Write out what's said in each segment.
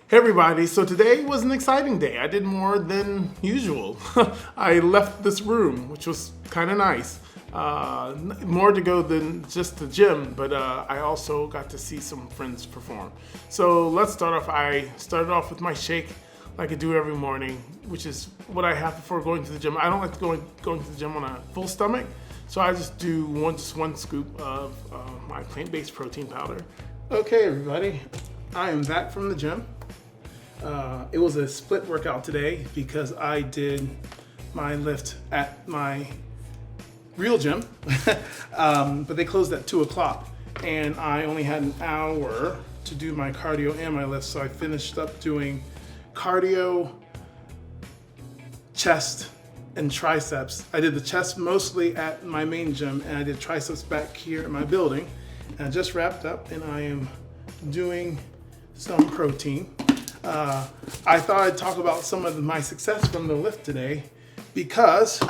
Hey everybody, so today was an exciting day. I did more than usual. I left this room, which was kind of nice. More to go than just the gym, but I also got to see some friends perform. So let's start off. I started off with my shake like I do every morning, which is what I have before going to the gym. I don't like to going to the gym on a full stomach, so I just do one scoop of my plant-based protein powder. Okay everybody, I am back from the gym. It was a split workout today because I did my lift at my real gym, but they closed at 2 o'clock and I only had an hour to do my cardio and my lift, so I finished up doing cardio, chest, and triceps. I did the chest mostly at my main gym and I did triceps back here in my building, and I just wrapped up and I am doing some protein. I thought I'd talk about some of my success from the lift today because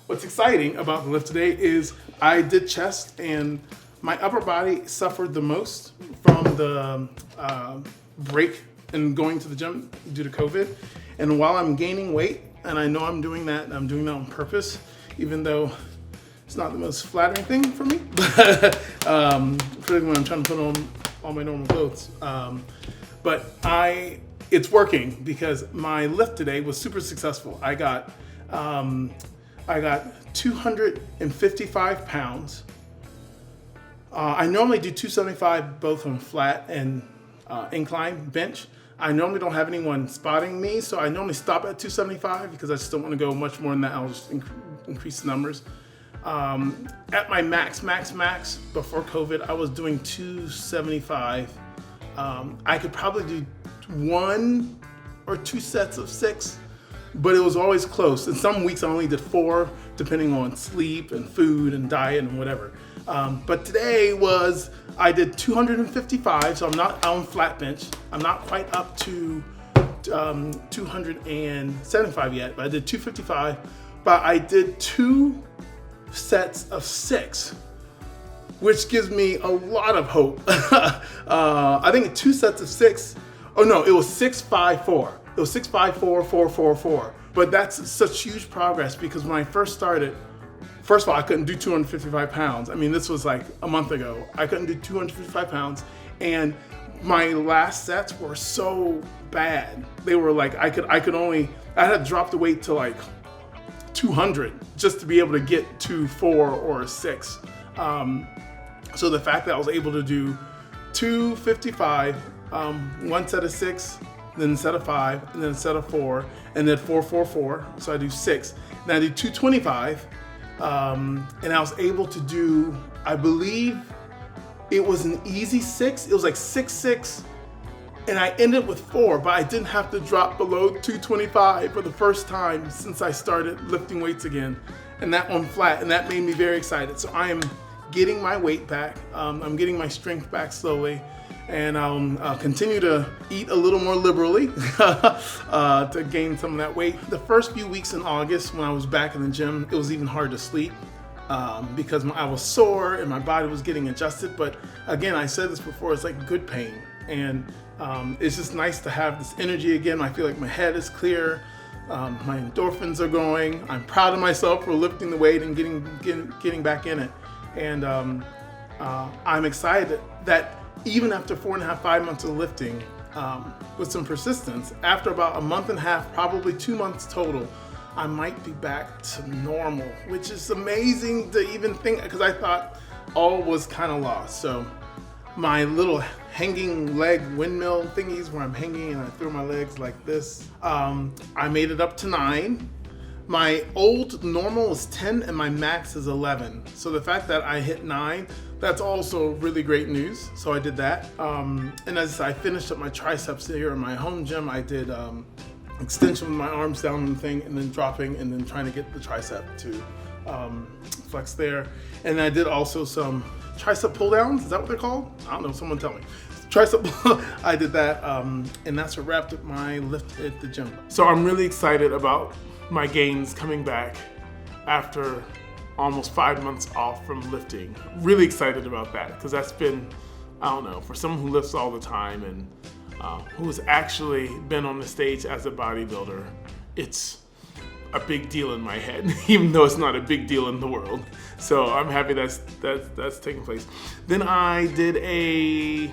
what's exciting about the lift today is I did chest and my upper body suffered the most from the break in going to the gym due to COVID. And while I'm gaining weight, and I know I'm doing that on purpose, even though it's not the most flattering thing for me, particularly when I'm trying to put on all my normal clothes. But it's working because my lift today was super successful. I got 255 pounds. I normally do 275 both on flat and incline bench. I normally don't have anyone spotting me, so I normally stop at 275 because I just don't want to go much more than that. I'll just increase the numbers. At my max before COVID, I was doing 275. I could probably do 1 or 2 sets of 6, but it was always close. And some weeks I only did 4, depending on sleep and food and diet and whatever. But today I did 255, so I'm not on flat bench. I'm not quite up to 275 yet, but I did 255. But I did 2 sets of 6, which gives me a lot of hope. I think 2 sets of 6, oh no, it was 6-5-4. It was 6-5-4-4-4-4. But that's such huge progress because when I first started, first of all, I couldn't do 255 pounds. I mean, this was like a month ago. I couldn't do 255 pounds. And my last sets were so bad. They were like, I had to drop the weight to like 200 just to be able to get to 4 or 6. So the fact that I was able to do 255, 1 set of 6, then a set of 5, and then a set of 4, and then 4-4-4. So I do 6. Then I do 225, and I was able to do, I believe it was an easy 6. It was like 6-6. And I ended with 4, but I didn't have to drop below 225 for the first time since I started lifting weights again, and that on flat, and that made me very excited. So I am getting my weight back. I'm getting my strength back slowly, and I'll continue to eat a little more liberally to gain some of that weight. The first few weeks in August when I was back in the gym, it was even hard to sleep because I was sore and my body was getting adjusted. But again, I said this before, it's like good pain. And it's just nice to have this energy again. I feel like my head is clear. My endorphins are going. I'm proud of myself for lifting the weight and getting back in it. And I'm excited that even after 4.5, 5 months of lifting, with some persistence, after about a month and a half, probably 2 months total, I might be back to normal, which is amazing to even think, because I thought all was kind of lost. So my little hanging leg windmill thingies where I'm hanging and I throw my legs like this, I made it up to 9. My old normal is 10 and my max is 11. So the fact that I hit 9, that's also really great news. So I did that. And as I finished up my triceps here in my home gym, I did extension with my arms down on the thing and then dropping and then trying to get the tricep to flex there. And I did also some tricep pull downs. Is that what they're called? I don't know, someone tell me. Tricep, I did that, and that's what wrapped up my lift at the gym. So I'm really excited about my gains coming back after almost 5 months off from lifting. Really excited about that because that's been I don't know, for someone who lifts all the time and who's actually been on the stage as a bodybuilder, it's a big deal in my head, even though it's not a big deal in the world. So I'm happy that's taking place. Then I did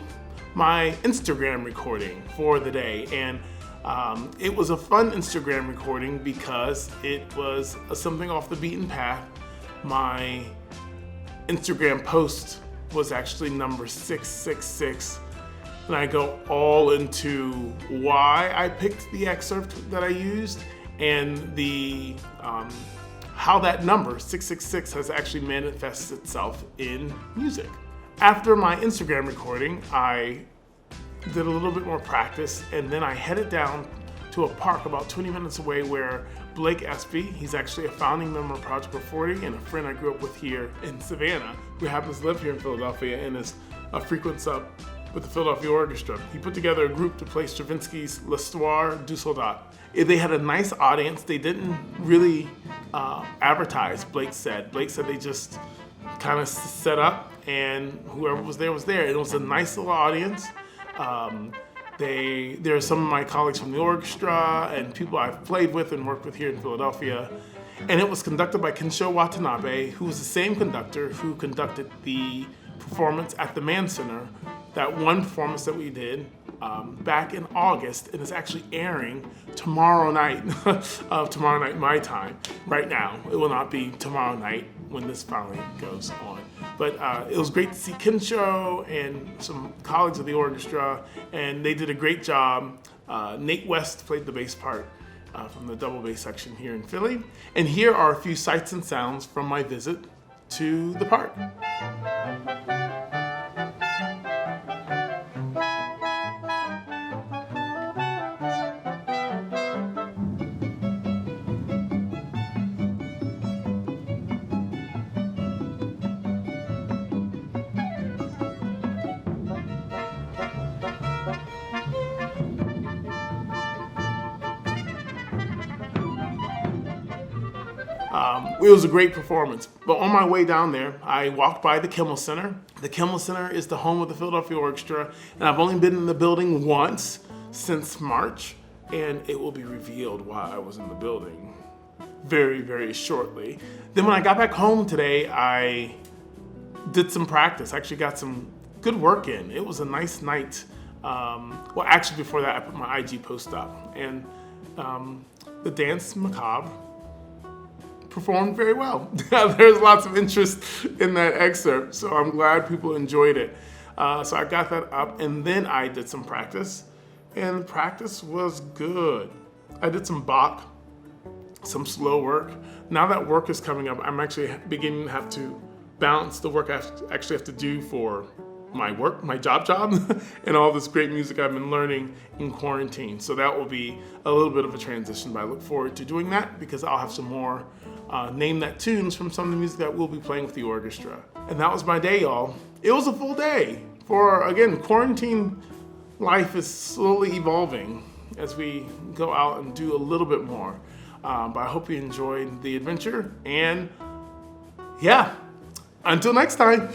my Instagram recording for the day, and it was a fun Instagram recording because it was something off the beaten path. My Instagram post was actually number 666, and I go all into why I picked the excerpt that I used and the how that number 666 has actually manifested itself in music. After my Instagram recording, I did a little bit more practice, and then I headed down to a park about 20 minutes away where Blake Espy, he's actually a founding member of Project 440 and a friend I grew up with here in Savannah, who happens to live here in Philadelphia and is a frequent sub with the Philadelphia Orchestra. He put together a group to play Stravinsky's L'Histoire du Soldat. They had a nice audience. They didn't really advertise, Blake said. Blake said they just kind of set up and whoever was there was there. It was a nice little audience. There are some of my colleagues from the orchestra and people I've played with and worked with here in Philadelphia. And it was conducted by Kensho Watanabe, who was the same conductor who conducted the performance at the Mann Center, that one performance that we did back in August, and it's actually airing tomorrow night, tomorrow night my time, right now. It will not be tomorrow night when this finally goes on. But it was great to see Kensho and some colleagues of the orchestra, and they did a great job. Nate West played the bass part from the double bass section here in Philly. And here are a few sights and sounds from my visit to the park. It was a great performance, but on my way down there, I walked by the Mann Center. The Mann Center is the home of the Philadelphia Orchestra, and I've only been in the building once since March, and it will be revealed why I was in the building very, very shortly. Then when I got back home today, I did some practice. I actually got some good work in. It was a nice night. Well, actually before that, I put my IG post up, and the Dance Macabre performed very well. There's lots of interest in that excerpt, so I'm glad people enjoyed it. So I got that up, and then I did some practice, and the practice was good. I did some Bach, some slow work. Now that work is coming up, I'm actually beginning to have to balance the work I actually have to do for my work, my job, and all this great music I've been learning in quarantine. So that will be a little bit of a transition, but I look forward to doing that because I'll have some more name that tunes from some of the music that we'll be playing with the orchestra. And that was my day, y'all. It was a full day. For, again, quarantine life is slowly evolving as we go out and do a little bit more. But I hope you enjoyed the adventure, and yeah, until next time.